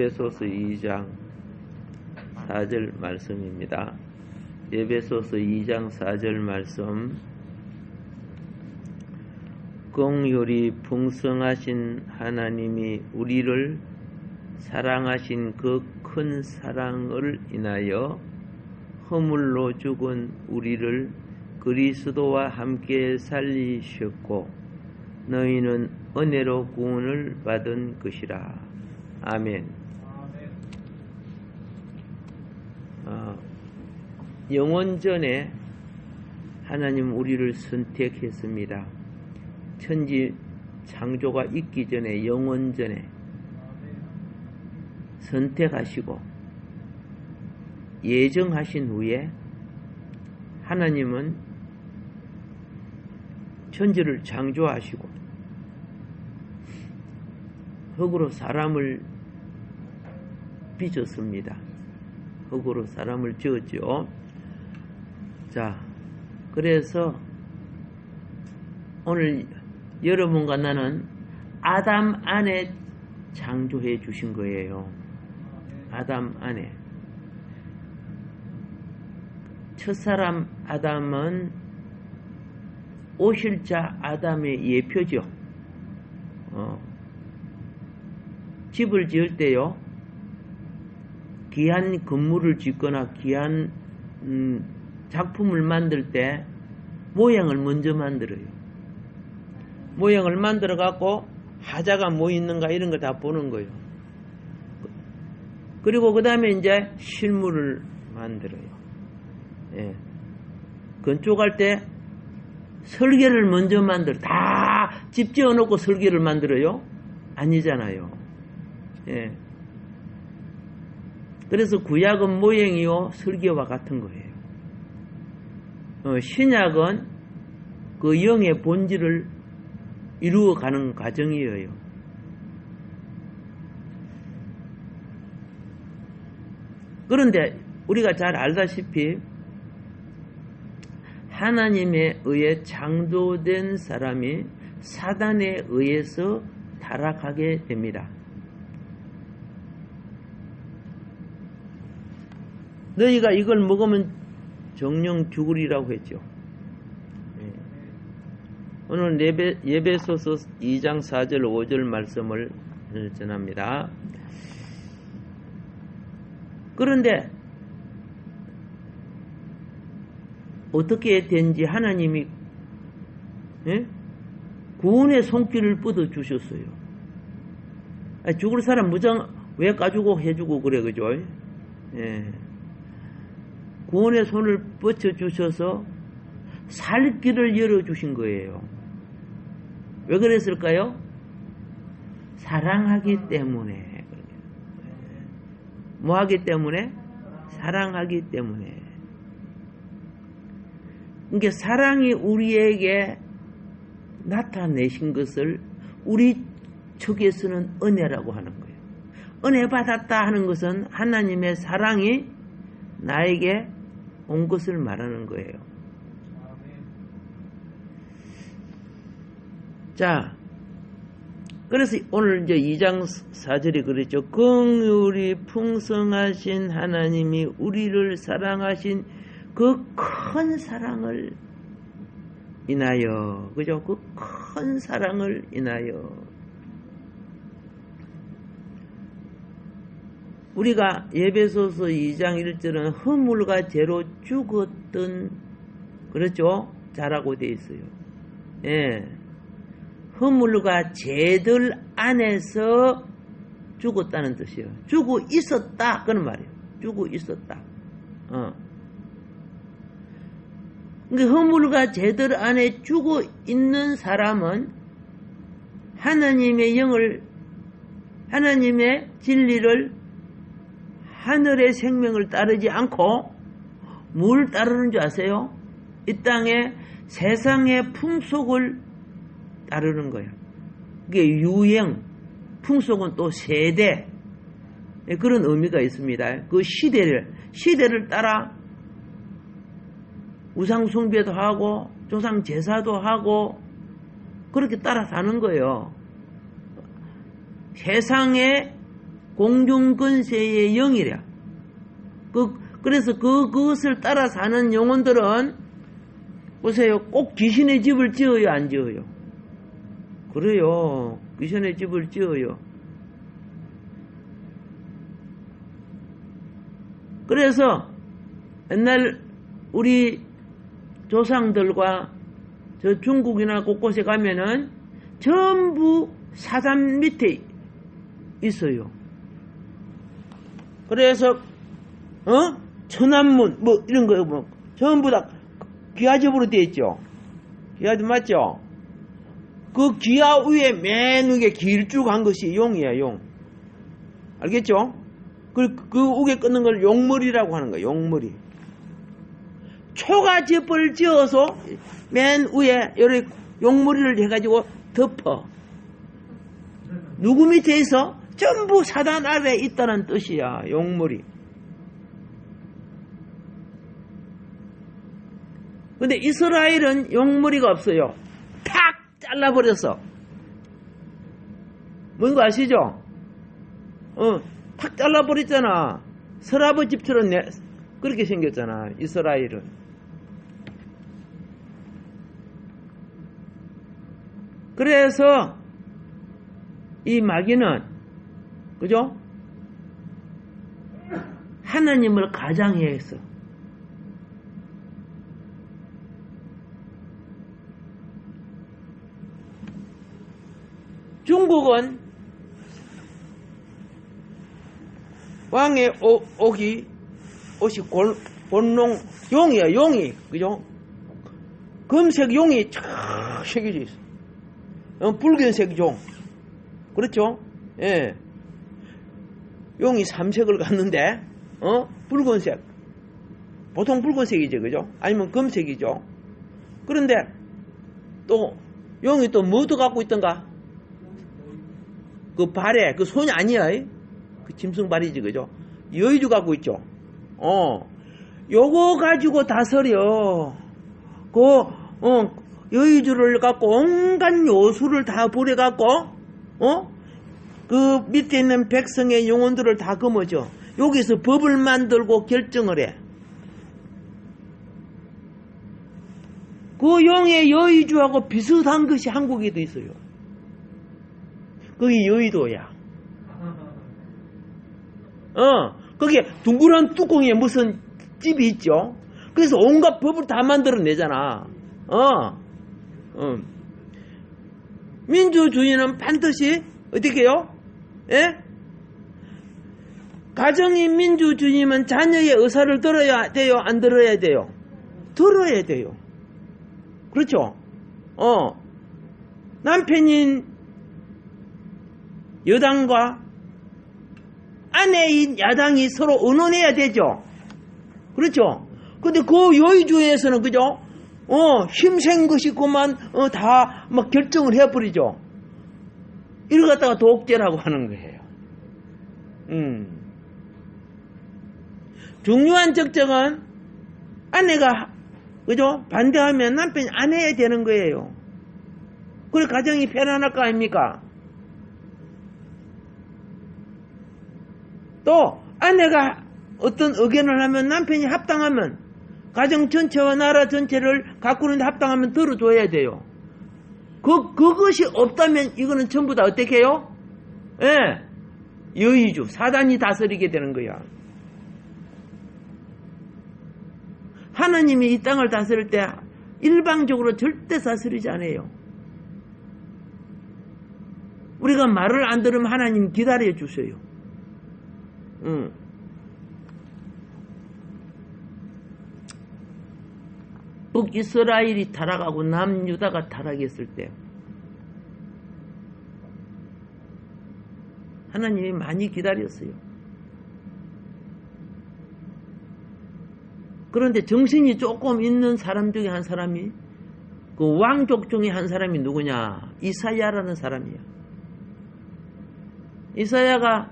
에베소서 2장 4절 말씀입니다. 에베소서 2장 4절 말씀. 긍휼이 풍성하신 하나님이 우리를 사랑하신 그 큰 사랑을 인하여 허물로 죽은 우리를 그리스도와 함께 살리셨고 너희는 은혜로 구원을 받은 것이라. 아멘. 영원전에 하나님 우리를 선택했습니다. 천지 창조가 있기 전에 영원전에 선택하시고 예정하신 후에 하나님은 천지를 창조하시고 흙으로 사람을 빚었습니다. 흙으로 사람을 지었죠. 자, 그래서 오늘 여러분과 나는 아담 안에 창조해 주신 거예요. 아담 안에. 첫사람 아담은 오실 자 아담의 예표죠. 집을 지을 때요, 귀한 건물을 짓거나 귀한 작품을 만들 때 모양을 먼저 만들어요. 모양을 만들어 갖고 하자가 뭐 있는가 이런 거 다 보는 거예요. 그리고 그 다음에 이제 실물을 만들어요. 예. 건축할 때 설계를 먼저 만들어. 다 집 지어놓고 설계를 만들어요? 아니잖아요. 예. 그래서 구약은 모형이요 설계와 같은 거예요. 신약은 그 영의 본질을 이루어가는 과정이에요. 그런데 우리가 잘 알다시피 하나님에 의해 창조된 사람이 사단에 의해서 타락하게 됩니다. 너희가 이걸 먹으면 정령 죽으리라고 했죠. 오늘 에베소서 2장 4절 5절 말씀을 전합니다. 그런데 어떻게 된지 하나님이 구원의 손길을 뻗어 주셨어요. 죽을 사람 무장 왜 까주고 해주고 그래, 그죠? 예. 구원의 손을 뻗쳐 주셔서 살 길을 열어 주신 거예요. 왜 그랬을까요? 사랑하기 때문에. 뭐 하기 때문에? 사랑하기 때문에. 그러니까 사랑이 우리에게 나타내신 것을 우리 측에서는 은혜라고 하는 거예요. 은혜 받았다 하는 것은 하나님의 사랑이 나에게 온 것을 말하는 거예요. 자, 그래서 오늘 이제 2장 4절에 그랬죠. 긍휼이 풍성하신 하나님이 우리를 사랑하신 그 큰 사랑을 인하여, 그죠? 그 큰 사랑을 인하여. 우리가 에베소서 2장 1절은 허물과 죄로 죽었던, 그렇죠? 자라고 되어 있어요. 예. 허물과 죄들 안에서 죽었다는 뜻이에요. 죽어 있었다 그런 말이에요. 죽어 있었다. 그러니까 허물과 죄들 안에 죽어 있는 사람은 하나님의 영을, 하나님의 진리를, 하늘의 생명을 따르지 않고 뭘 따르는 줄 아세요? 이 땅에 세상의 풍속을 따르는 거예요. 그게 유행, 풍속은 또 세대, 그런 의미가 있습니다. 그 시대를 따라 우상 숭배도 하고 조상 제사도 하고 그렇게 따라 사는 거예요. 세상의 공중근세의 영이래. 그래서 그것을 따라 사는 영혼들은 보세요. 꼭 귀신의 집을 지어요, 안 지어요? 그래요. 귀신의 집을 지어요. 그래서 옛날 우리 조상들과 저 중국이나 곳곳에 가면은 전부 사단 밑에 있어요. 그래서 천안문 뭐 이런 거 뭐 전부 다 기와집으로 되어 있죠. 기와집 맞죠? 그 기와 위에 맨 위에 길쭉한 것이 용이야, 용. 알겠죠? 그 우에 끊는 걸 용머리라고 하는 거야, 용머리. 초가집을 지어서 맨 위에 요렇게 용머리를 해가지고 덮어. 누구 밑에 있어? 전부 사단 아래에 있다는 뜻이야, 용머리. 근데 이스라엘은 용머리가 없어요. 탁 잘라버렸어. 뭔거 아시죠? 탁 잘라버렸잖아. 서라버 집처럼 그렇게 생겼잖아, 이스라엘은. 그래서 이 마귀는, 그죠? 하나님을 가장해했어. 중국은 왕의 옷이 본농 용이야, 용이. 그죠? 금색 용이 쫙 새겨져 있어. 붉은색 용. 그렇죠? 예. 용이 3색을 갖는데, 붉은색. 보통 붉은색이죠, 그죠? 아니면 금색이죠. 그런데, 또, 용이 또 뭐도 갖고 있던가? 그 발에, 그 손이 아니야. 그 짐승발이지, 그죠? 여의주 갖고 있죠? 요거 가지고 다스려. 여의주를 갖고 온갖 요술을 다 부려갖고, 그 밑에 있는 백성의 영혼들을 다 거머쥐어. 여기서 법을 만들고 결정을 해. 그 용의 여의주하고 비슷한 것이 한국에도 있어요. 거기 여의도야. 거기에 둥그런 뚜껑에 무슨 집이 있죠. 그래서 온갖 법을 다 만들어내잖아. 민주주의는 반드시 어떻게 해요? 예? 가정이 민주주의면 자녀의 의사를 들어야 돼요? 안 들어야 돼요? 들어야 돼요. 그렇죠? 남편인 여당과 아내인 야당이 서로 의논해야 되죠. 그렇죠? 근데 그 여의주에서는, 그죠? 힘센 것이 그만, 다 막 결정을 해버리죠. 이걸 갖다가 독재라고 하는 거예요. 중요한 적정은 아내가, 그죠? 반대하면 남편이 안 해야 되는 거예요. 그래, 가정이 편안할 거 아닙니까? 또 아내가 어떤 의견을 하면 남편이 합당하면 가정 전체와 나라 전체를 가꾸는데 합당하면 들어줘야 돼요. 그것이 없다면 이거는 전부 다 어떻게 해요? 예, 여의주, 사단이 다스리게 되는 거야. 하나님이 이 땅을 다스릴 때 일방적으로 절대 다스리지 않아요. 우리가 말을 안 들으면 하나님 기다려 주세요. 북이스라엘이 타락하고 남유다가 타락했을 때 하나님이 많이 기다렸어요. 그런데 정신이 조금 있는 사람 중에 한 사람이, 그 왕족 중에 한 사람이 누구냐? 이사야라는 사람이야. 이사야가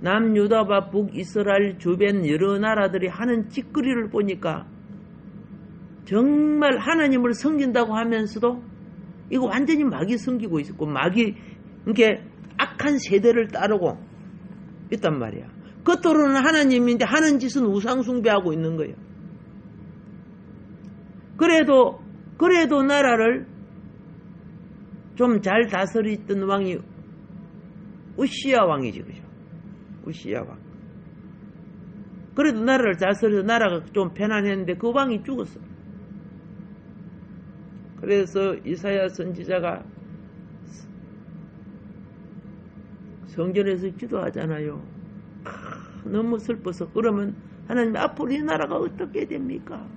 남유다와 북이스라엘 주변 여러 나라들이 하는 짓거리를 보니까 정말 하나님을 섬긴다고 하면서도 이거 완전히 마귀 섬기고 있었고, 마귀, 이렇게 악한 세대를 따르고, 있단 말이야. 겉으로는 하나님인데 하는 짓은 우상숭배하고 있는 거예요. 그래도 나라를 좀 잘 다스리던 왕이 우시야 왕이지, 그죠? 우시야 왕. 그래도 나라를 다스려서 나라가 좀 편안했는데 그 왕이 죽었어. 그래서 이사야 선지자가 성전에서 기도하잖아요. 너무 슬퍼서. 그러면 하나님, 앞으로 이 나라가 어떻게 됩니까?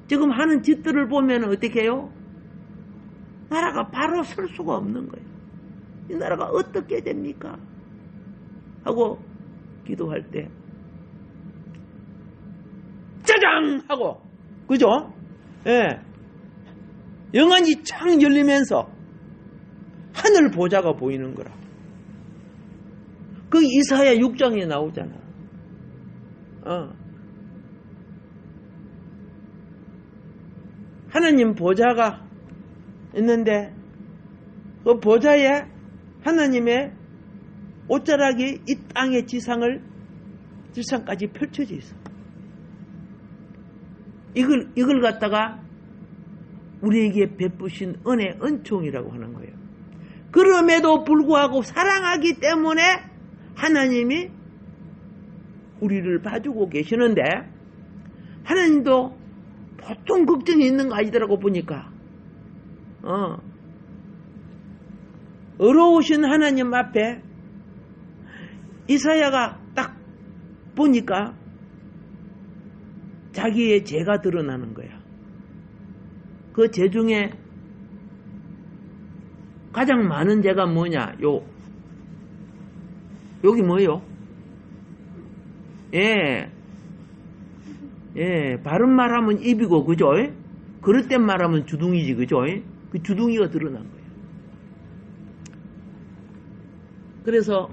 지금 하는 짓들을 보면 어떻게 해요? 나라가 바로 설 수가 없는 거예요. 이 나라가 어떻게 됩니까? 하고 기도할 때 짜장! 하고, 그죠? 예. 영안이 창 열리면서 하늘 보좌가 보이는 거라. 그 이사야 6장에 나오잖아. 하나님 보좌가 있는데 그 보좌에 하나님의 옷자락이 이 땅의 지상까지 펼쳐져 있어. 이걸 갖다가 우리에게 베푸신 은혜, 은총이라고 하는 거예요. 그럼에도 불구하고 사랑하기 때문에 하나님이 우리를 봐주고 계시는데, 하나님도 보통 걱정이 있는 거 아니더라고 보니까. 어려우신 하나님 앞에 이사야가 딱 보니까 자기의 죄가 드러나는 거야. 그 죄 중에 가장 많은 죄가 뭐냐? 여기 뭐예요? 바른 말하면 입이고, 그죠? 그릇된 말하면 주둥이지, 그죠? 그 주둥이가 드러난 거예요. 그래서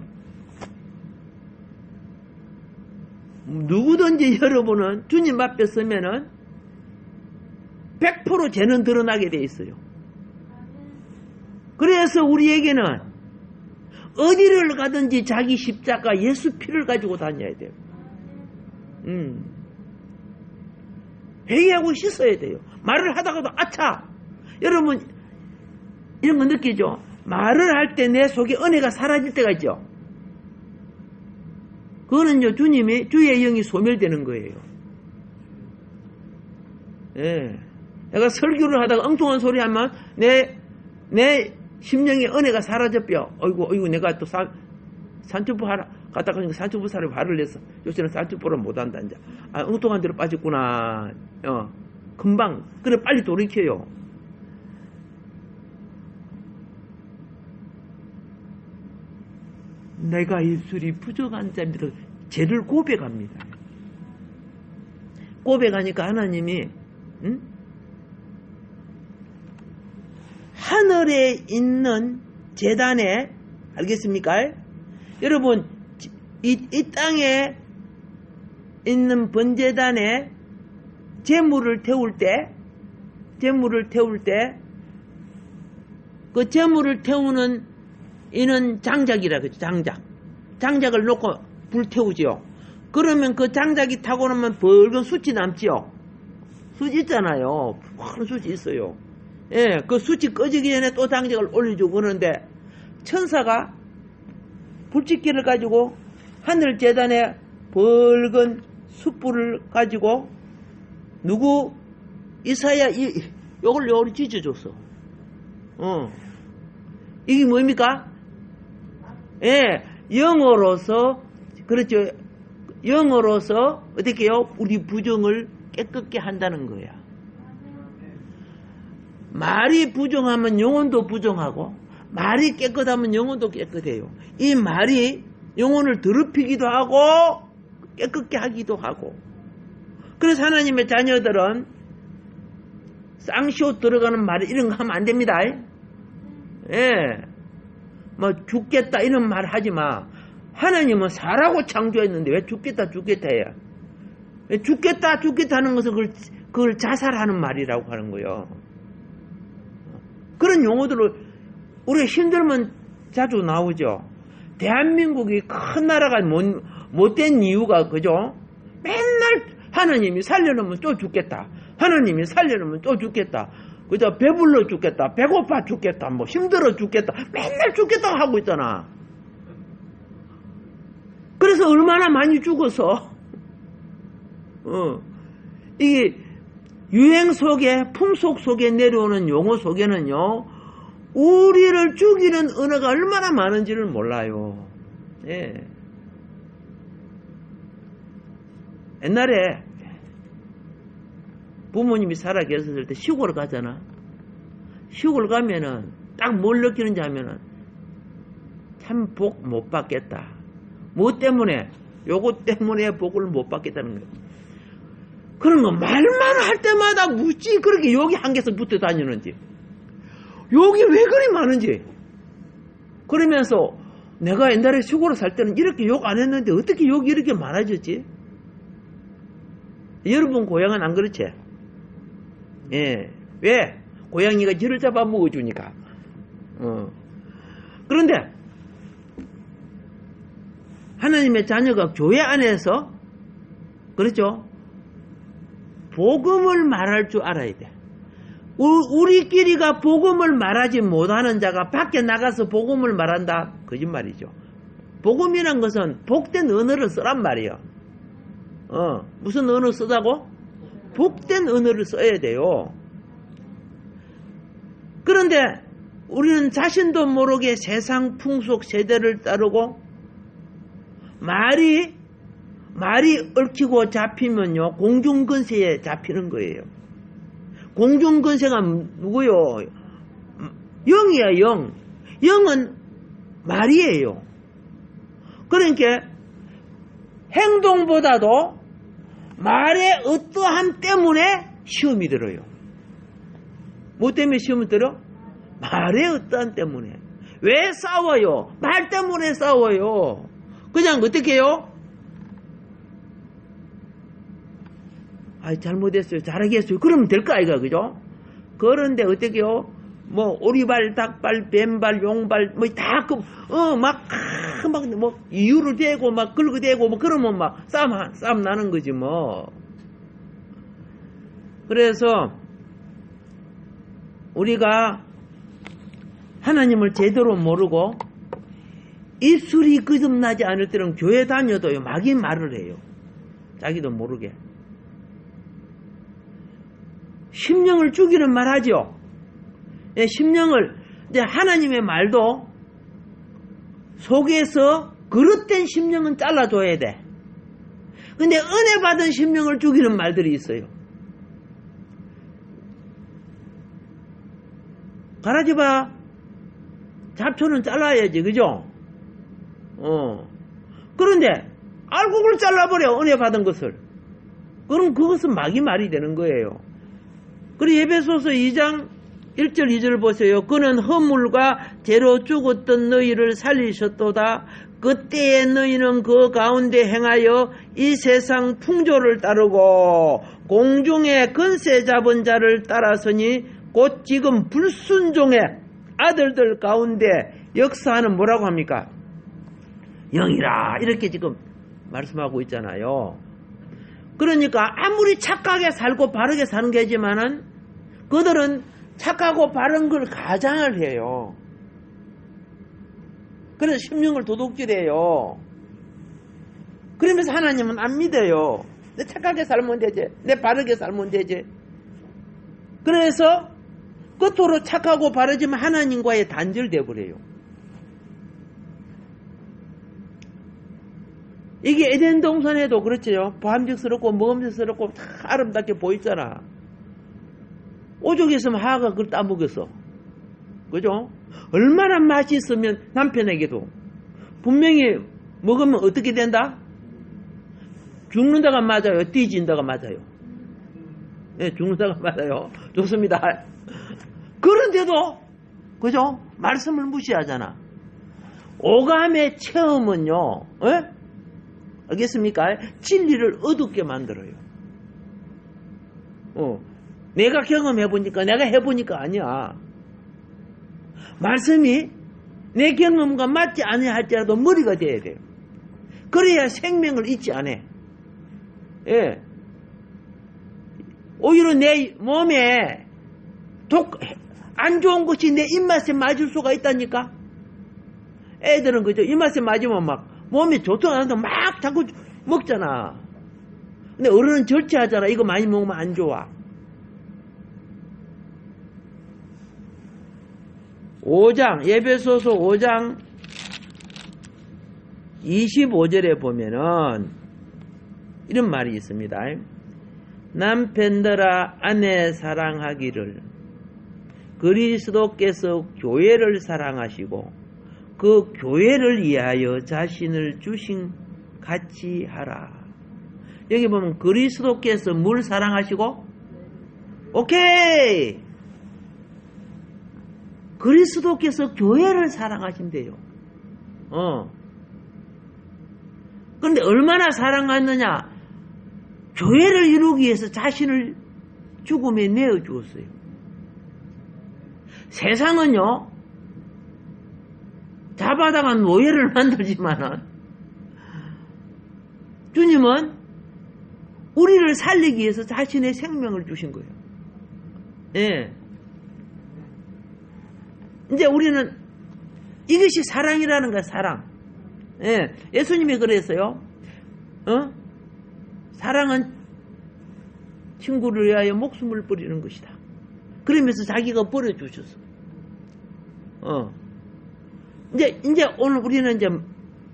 누구든지 여러분은 주님 앞에 서면은 100% 죄는 드러나게 돼 있어요. 그래서 우리에게는 어디를 가든지 자기 십자가 예수 피를 가지고 다녀야 돼요. 회개하고 씻어야 돼요. 말을 하다가도 아차! 여러분 이런 거 느끼죠? 말을 할 때 내 속에 은혜가 사라질 때가 있죠. 그거는요, 주의 영이 소멸되는 거예요. 내가 설교를 하다가 엉뚱한 소리 하면 내 심령의 은혜가 사라져뼈. 어이구, 내가 또 산초부 갔다 가니까 산초부 살에 화를 냈어. 요새는 산초부를 못한다, 이제. 엉뚱한 데로 빠졌구나. 금방. 그래, 빨리 돌이켜요. 내가 입술이 부족한 자입니다. 죄를 고백합니다. 고백하니까 하나님이, 하늘에 있는 제단에, 알겠습니까? 여러분, 이 땅에 있는 번제단에 제물을 태울 때, 그 제물을 태우는 이는 장작이라 그러죠. 장작을 놓고 불 태우지요. 그러면 그 장작이 타고 나면 붉은 숯이 남지요. 숯 있잖아요. 큰 숯이 있어요. 그 숯이 꺼지기 전에 또 장작을 올려주고 그러는데, 천사가 불짓기를 가지고 하늘 제단에 붉은 숯불을 가지고 이사야 요걸 찢어줬어. 이게 뭡니까? 영어로서, 그렇죠. 영어로서 어떻게 해요? 우리 부정을 깨끗게 한다는 거야. 말이 부정하면 영혼도 부정하고, 말이 깨끗하면 영혼도 깨끗해요. 이 말이 영혼을 더럽히기도 하고 깨끗게 하기도 하고. 그래서 하나님의 자녀들은 쌍시옷 들어가는 말 이런 거 하면 안 됩니다. 뭐 죽겠다 이런 말 하지 마. 하나님은 살라고 창조했는데 왜 죽겠다 해요? 왜 죽겠다 하는 것은 그걸 자살하는 말이라고 하는 거예요. 그런 용어들을 우리가 힘들면 자주 나오죠. 대한민국이 큰 나라가 못된 이유가 그죠? 맨날 하나님이 살려놓으면 또 죽겠다. 하나님이 살려놓으면 또 죽겠다. 그죠? 배불러 죽겠다. 배고파 죽겠다. 뭐 힘들어 죽겠다. 맨날 죽겠다 하고 있잖아. 그래서 얼마나 많이 죽어서 이게 유행 속에 풍속 속에 내려오는 용어 속에는요 우리를 죽이는 언어가 얼마나 많은지를 몰라요. 예. 옛날에 부모님이 살아 계셨을 때 시골 가잖아. 시골 가면은 딱 뭘 느끼는지 하면은 참 복 못 받겠다. 뭐 때문에? 요거 때문에 복을 못 받겠다는 거예요. 그런 거 말만 할 때마다 묻지 그렇게 여기 한 개서 붙어 다니는지 여기 왜 그리 많은지 그러면서 내가 옛날에 시골에 살 때는 이렇게 욕 안 했는데 어떻게 욕이 이렇게 많아졌지? 여러분 고향은 안 그렇지? 예. 왜? 고양이가 쥐를 잡아 먹어주니까. 그런데 하나님의 자녀가 교회 안에서 그렇죠? 복음을 말할 줄 알아야 돼. 우리끼리가 복음을 말하지 못하는 자가 밖에 나가서 복음을 말한다? 거짓말이죠. 복음이란 것은 복된 언어를 쓰란 말이에요. 무슨 언어 쓰자고? 복된 언어를 써야 돼요. 그런데 우리는 자신도 모르게 세상 풍속 세대를 따르고 말이 얽히고 잡히면요 공중근세에 잡히는 거예요. 공중근세가 누구요? 영이야 영. 영은 말이에요. 그러니까 행동보다도 말의 어떠함 때문에 시험이 들어요. 뭐 때문에 시험이 들어? 말의 어떠함 때문에. 왜 싸워요? 말 때문에 싸워요. 그냥 어떻게 해요? 잘못했어요. 잘하겠어요. 그러면 될까 아이가 그죠? 그런데 어떻게 해요? 뭐 오리발, 닭발, 뱀발, 용발 뭐 다 뭐 이유를 대고 막 긁어대고 뭐 그러면 막 싸움 나는 거지 뭐. 그래서 우리가 하나님을 제대로 모르고 입술이 거듭나지 않을 때는 교회 다녀도요 마귀 말을 해요. 자기도 모르게. 심령을 죽이는 말 하죠. 예, 심령을 이제 하나님의 말도 속에서 그릇된 심령은 잘라줘야 돼. 근데 은혜 받은 심령을 죽이는 말들이 있어요. 가라지바 잡초는 잘라야지, 그죠? 그런데 알고 그걸 잘라버려, 은혜 받은 것을. 그럼 그것은 마귀 말이 되는 거예요. 그리고 에베소서 2장 1절 2절 보세요. 그는 허물과 죄로 죽었던 너희를 살리셨도다. 그때에 너희는 그 가운데 행하여 이 세상 풍조를 따르고 공중의 근세 잡은 자를 따라서니 곧 지금 불순종의 아들들 가운데 역사하는 뭐라고 합니까? 영이라 이렇게 지금 말씀하고 있잖아요. 그러니까 아무리 착하게 살고 바르게 사는 게지만은 그들은 착하고 바른 걸 가장을 해요. 그래서 심령을 도둑질해요. 그러면서 하나님은 안 믿어요. 내 착하게 살면 되지. 내 바르게 살면 되지. 그래서 끝으로 착하고 바르지만 하나님과의 단절돼 버려요. 이게 에덴 동산에도 그렇죠. 보암직스럽고 먹음직스럽고 다 아름답게 보이잖아. 오죽 있으면 하하가 그걸 따먹였어. 그죠? 얼마나 맛이 있으면 남편에게도 분명히 먹으면 어떻게 된다? 죽는다가 맞아요? 뒤진다가 맞아요? 네, 죽는다가 맞아요. 좋습니다. 그런데도 그죠? 말씀을 무시하잖아. 오감의 체험은요, 알겠습니까? 진리를 어둡게 만들어요. 내가 경험해보니까, 내가 해보니까 아니야. 말씀이 내 경험과 맞지 않아 할지라도 머리가 돼야 돼요. 그래야 생명을 잊지 않아. 예. 오히려 내 몸에 안 좋은 것이 내 입맛에 맞을 수가 있다니까. 애들은 그죠? 입맛에 맞으면 막 몸이 좋다고 막 자꾸 먹잖아. 근데 어른은 절제하잖아. 이거 많이 먹으면 안 좋아. 5장, 에베소서 5장 25절에 보면은 이런 말이 있습니다. 남편들아 아내 사랑하기를 그리스도께서 교회를 사랑하시고 그 교회를 위하여 자신을 주신 같이 하라. 여기 보면 그리스도께서 뭘 사랑하시고? 오케이! 그리스도께서 교회를 사랑하신대요. 그런데 얼마나 사랑하느냐? 교회를 이루기 위해서 자신을 죽음에 내어 주었어요. 세상은요, 잡아다간 노예를 만들지만은, 주님은 우리를 살리기 위해서 자신의 생명을 주신 거예요. 예. 이제 우리는 이것이 사랑이라는 거야, 사랑. 예. 예수님이 그랬어요. 사랑은 친구를 위하여 목숨을 버리는 것이다. 그러면서 자기가 버려주셨어. 이제 오늘 우리는 이제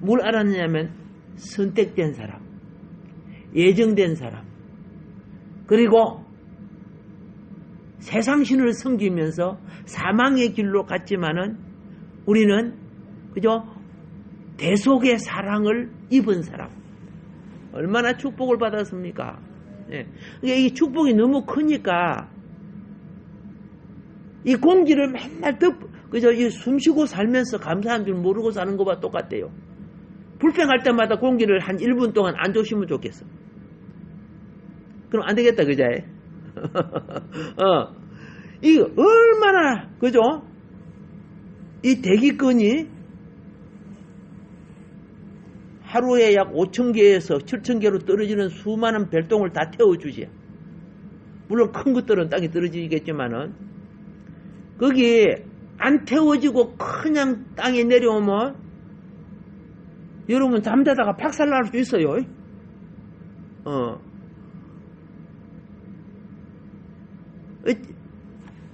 뭘 알았냐면, 선택된 사람, 예정된 사람, 그리고 세상신을 섬기면서 사망의 길로 갔지만은 우리는 그죠? 대속의 사랑을 입은 사람. 얼마나 축복을 받았습니까? 예. 이 축복이 너무 크니까 이 공기를 맨날 그죠? 이 숨쉬고 살면서 감사한 줄 모르고 사는 것과 똑같대요. 불평할 때마다 공기를 한 1분 동안 안 조시면 좋겠어. 그럼 안 되겠다, 그죠? 이거 얼마나, 그죠? 이 대기권이 하루에 약 5,000개에서 7,000개로 떨어지는 수많은 별똥을 다 태워주지. 물론 큰 것들은 땅에 떨어지겠지만은, 거기 안 태워지고 그냥 땅에 내려오면, 여러분 잠자다가 박살날 수 있어요.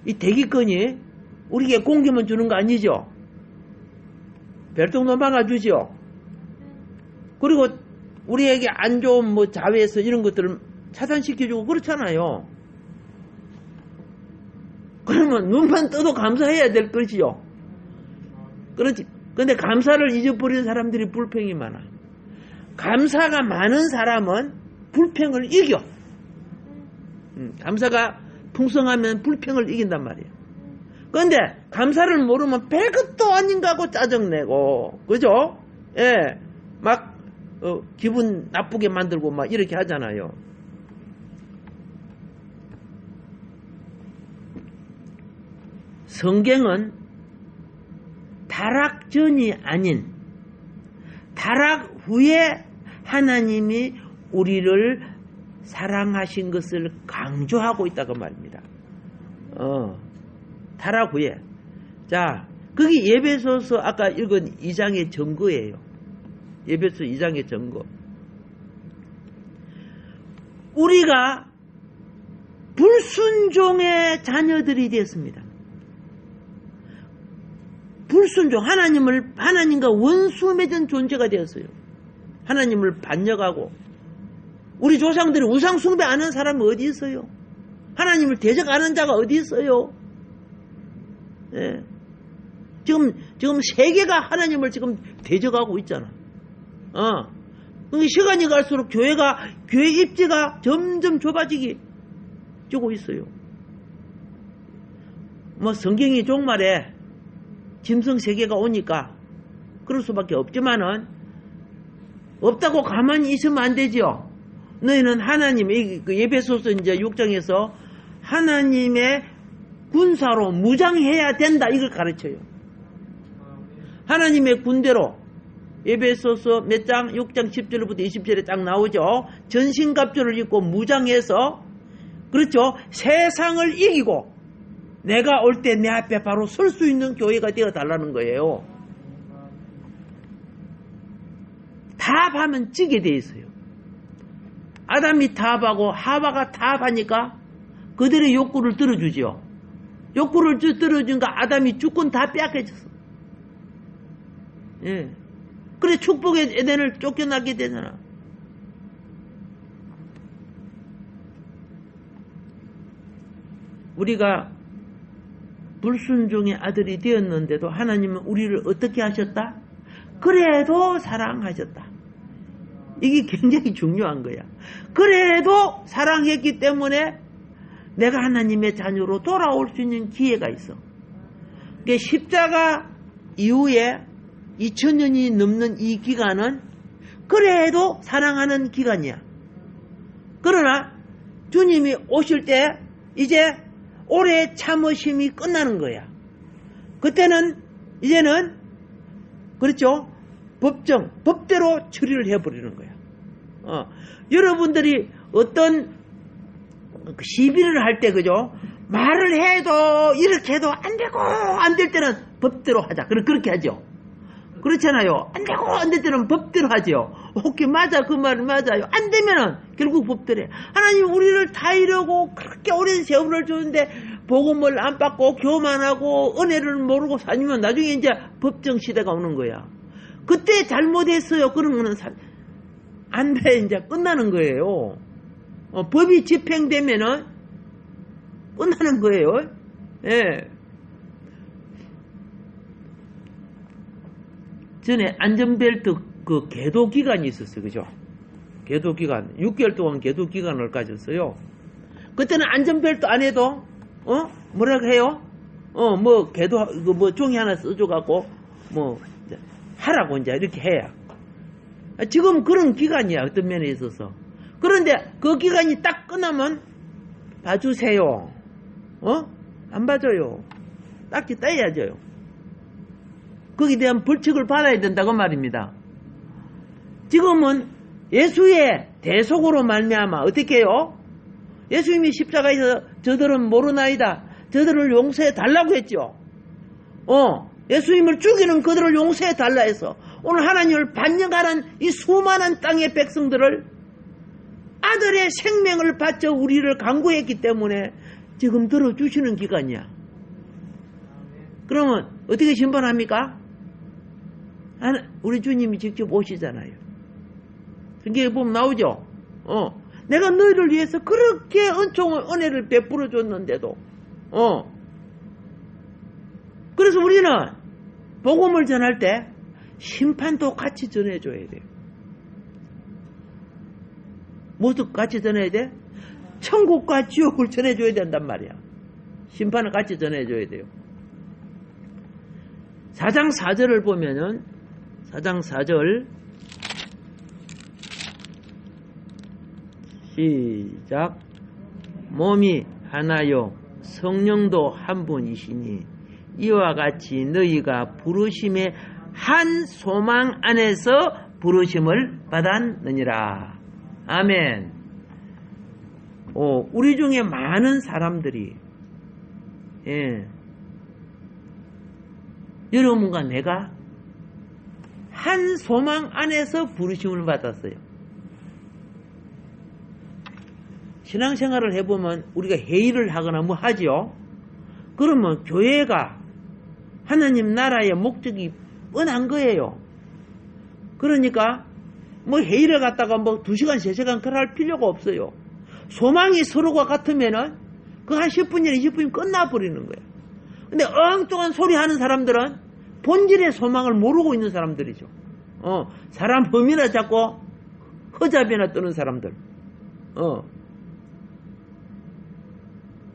이 대기권이 우리에게 공기만 주는 거 아니죠? 별똥도 막아주죠? 그리고 우리에게 안 좋은 뭐 자외에서 이런 것들을 차단시켜주고 그렇잖아요. 그러면 눈만 떠도 감사해야 될 것이죠. 그렇지. 근데 감사를 잊어버리는 사람들이 불평이 많아. 감사가 많은 사람은 불평을 이겨. 감사가 풍성하면 불평을 이긴단 말이에요. 그런데 감사를 모르면 별것도 아닌가 하고 짜증내고, 그죠? 예, 막 기분 나쁘게 만들고 막 이렇게 하잖아요. 성경은 타락 전이 아닌 타락 후에 하나님이 우리를 사랑하신 것을 강조하고 있다고 말입니다. 타락 후에. 자, 거기 에베소서 아까 읽은 2장의 증거예요. 에베소 2장의 증거. 우리가 불순종의 자녀들이 되었습니다. 불순종, 하나님과 원수 맺은 존재가 되었어요. 하나님을 반역하고. 우리 조상들이 우상 숭배 안 하는 사람이 어디 있어요? 하나님을 대적 안 하는 자가 어디 있어요? 예. 지금 세계가 하나님을 지금 대적하고 있잖아. 시간이 갈수록 교회 입지가 점점 좁아지고 있어요. 뭐 성경이 종말에 짐승 세계가 오니까 그럴 수밖에 없지만은 없다고 가만히 있으면 안 되죠. 너희는 하나님, 에베소서 이제 6장에서 하나님의 군사로 무장해야 된다 이걸 가르쳐요. 하나님의 군대로 에베소서 몇 장? 6장 10절부터 20절에 딱 나오죠. 전신갑주를 입고 무장해서 그렇죠. 세상을 이기고 내가 올 때 내 앞에 바로 설 수 있는 교회가 되어 달라는 거예요. 타협하면 찌게 돼 있어요. 아담이 타협하고 하와가 타협하니까 그들의 욕구를 들어주죠. 욕구를 들어주니까 아담이 주권 다 빼앗겨졌어. 예. 그래 축복의 에덴을 쫓겨나게 되잖아. 우리가 불순종의 아들이 되었는데도 하나님은 우리를 어떻게 하셨다? 그래도 사랑하셨다. 이게 굉장히 중요한 거야. 그래도 사랑했기 때문에 내가 하나님의 자녀로 돌아올 수 있는 기회가 있어. 그러니까 십자가 이후에 2000년이 넘는 이 기간은 그래도 사랑하는 기간이야. 그러나 주님이 오실 때 이제 오래 참으심이 끝나는 거야. 그때는 이제는 그렇죠. 법대로 처리를 해버리는 거야. 여러분들이 어떤 시비를 할 때 그죠? 말을 해도 이렇게 해도 안 되고 안 될 때는 법대로 하자. 그렇게 하죠. 그렇잖아요. 안 되고 안 될 때는 법대로 하죠. 오케이 맞아 그 말 맞아요. 안 되면은 결국 법대로 해. 하나님 우리를 다 이러고 그렇게 오랜 세월을 주는데 복음을 안 받고 교만하고 은혜를 모르고 사니면 나중에 이제 법정 시대가 오는 거야. 그때 잘못했어요. 그런 거는 안 돼. 이제 끝나는 거예요. 법이 집행되면은 끝나는 거예요. 예. 전에 안전벨트 그 계도 기간이 있었어요. 그죠? 계도 기간. 6개월 동안 계도 기간을 가졌어요. 그때는 안전벨트 안 해도, 뭐라고 해요? 계도, 종이 하나 써줘갖고, 하라고 이제 이렇게 해야. 지금 그런 기간이야. 어떤 면에 있어서. 그런데 그 기간이 딱 끝나면 봐주세요. 안 봐줘요. 딱히 떼야죠. 거기에 대한 벌칙을 받아야 된다고 말입니다. 지금은 예수의 대속으로 말미암아 어떻게 해요? 예수님이 십자가에서 저들은 모르나이다. 저들을 용서해 달라고 했죠. 예수님을 죽이는 그들을 용서해 달라 해서 오늘 하나님을 반역하는 이 수많은 땅의 백성들을 아들의 생명을 바쳐 우리를 간구했기 때문에 지금 들어주시는 기간이야. 그러면 어떻게 심판합니까? 우리 주님이 직접 오시잖아요. 성경에 보면 나오죠. 내가 너희를 위해서 그렇게 은혜를 베풀어 줬는데도 그래서 우리는 복음을 전할 때 심판도 같이 전해줘야 돼요. 무엇도 같이 전해야 돼? 천국과 지옥을 전해줘야 된단 말이야. 심판을 같이 전해줘야 돼요. 4장 4절을 보면은 4장 4절 시작. 몸이 하나요 성령도 한 분이시니 이와 같이 너희가 부르심의 한 소망 안에서 부르심을 받았느니라. 아멘. 우리 중에 많은 사람들이 여러분과 내가 한 소망 안에서 부르심을 받았어요. 신앙생활을 해보면 우리가 회의를 하거나 뭐 하지요. 그러면 교회가 하나님 나라의 목적이 뻔한 거예요. 그러니까 뭐 회의를 갖다가 2시간 3시간 그럴 할 필요가 없어요. 소망이 서로가 같으면은 그 한 10분이나 20분이면 끝나버리는 거예요. 근데 엉뚱한 소리 하는 사람들은 본질의 소망을 모르고 있는 사람들이죠. 사람 범이나 잡고 허잡이나 뜨는 사람들.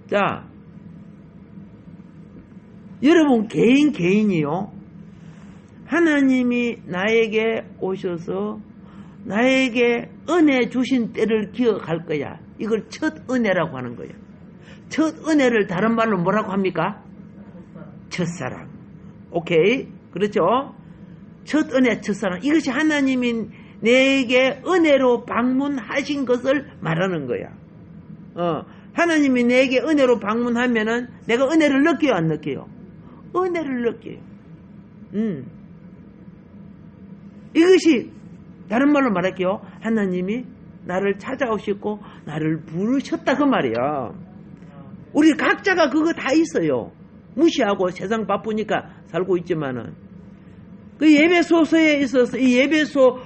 자, 여러분 개인이요. 하나님이 나에게 오셔서 나에게 은혜 주신 때를 기억할 거야. 이걸 첫 은혜라고 하는 거예요. 첫 은혜를 다른 말로 뭐라고 합니까? 첫사랑. 오케이? 그렇죠? 첫 은혜, 첫사랑. 이것이 하나님이 내게 은혜로 방문하신 것을 말하는 거야. 하나님이 내게 은혜로 방문하면은 내가 은혜를 느껴요, 안 느껴요? 은혜를 느껴요. 이것이 다른 말로 말할게요. 하나님이 나를 찾아오셨고 나를 부르셨다 그 말이야. 우리 각자가 그거 다 있어요. 무시하고 세상 바쁘니까 살고 있지만은 그 예배소서에 있어서 이 예배소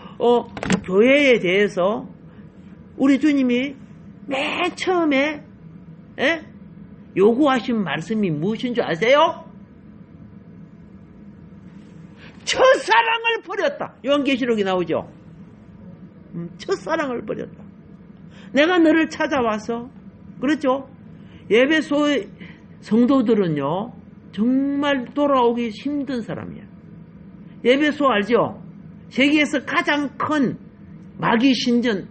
교회에 대해서 우리 주님이 맨 처음에 요구하신 말씀이 무엇인 줄 아세요? 첫사랑을 버렸다. 요한계시록에 나오죠. 첫사랑을 버렸다. 내가 너를 찾아와서 그렇죠? 예배소의 성도들은요 정말 돌아오기 힘든 사람이야. 예배소 알죠? 세계에서 가장 큰 마귀 신전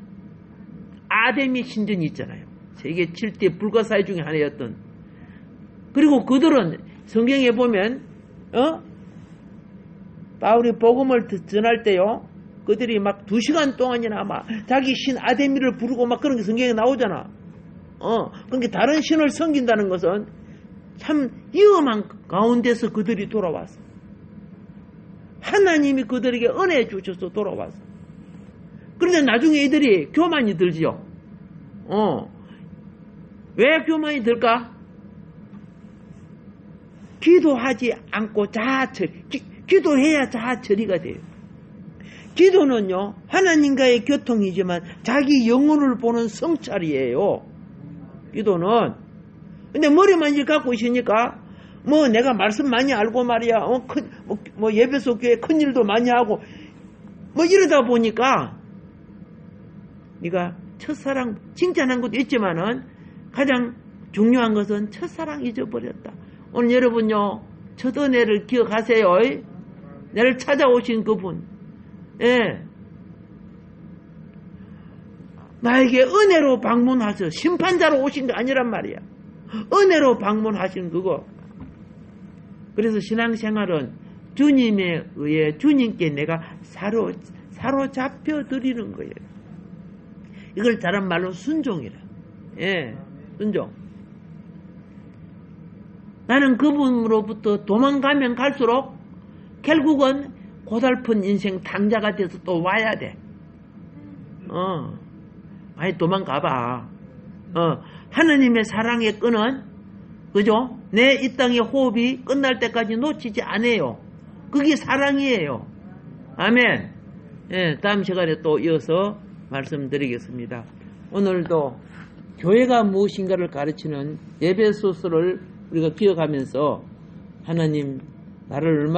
아데미 신전이 있잖아요. 세계 7대 불가사의 중에 하나였던. 그리고 그들은 성경에 보면 바울이 복음을 전할 때요 그들이 막 2시간 동안이나 막 자기 신 아데미를 부르고 막 그런 게 성경에 나오잖아. 그러니까 다른 신을 섬긴다는 것은 참 위험한 가운데서 그들이 돌아왔어. 하나님이 그들에게 은혜 주셔서 돌아왔어. 그런데 나중에 이들이 교만이 들지요. 왜 교만이 들까? 기도하지 않고 기도해야 자아 처리가 돼요. 기도는요 하나님과의 교통이지만 자기 영혼을 보는 성찰이에요. 기도는. 근데 머리만 이렇게 갖고 있으니까 뭐 내가 말씀 많이 알고 말이야 예배소 교회 큰 일도 많이 하고 뭐 이러다 보니까 네가 첫사랑 칭찬한 것도 있지만은 가장 중요한 것은 첫사랑 잊어버렸다. 오늘 여러분요 첫 은혜를 기억하세요. 나를 찾아오신 그분. 나에게 은혜로 방문하셔. 심판자로 오신 게 아니란 말이야. 은혜로 방문하신 그거. 그래서 신앙생활은 주님에 의해 주님께 내가 사로잡혀 드리는 거예요. 이걸 다른 말로 순종이라. 순종. 나는 그분으로부터 도망가면 갈수록 결국은 고달픈 인생 당자가 돼서 또 와야 돼. 아니 도망가봐. 하나님의 사랑의 끈은 그죠? 내 이 땅의 호흡이 끝날 때까지 놓치지 않아요. 그게 사랑이에요. 아멘. 다음 시간에 또 이어서 말씀드리겠습니다. 오늘도 교회가 무엇인가를 가르치는 예배소서를 우리가 기억하면서 하나님 나를 얼마나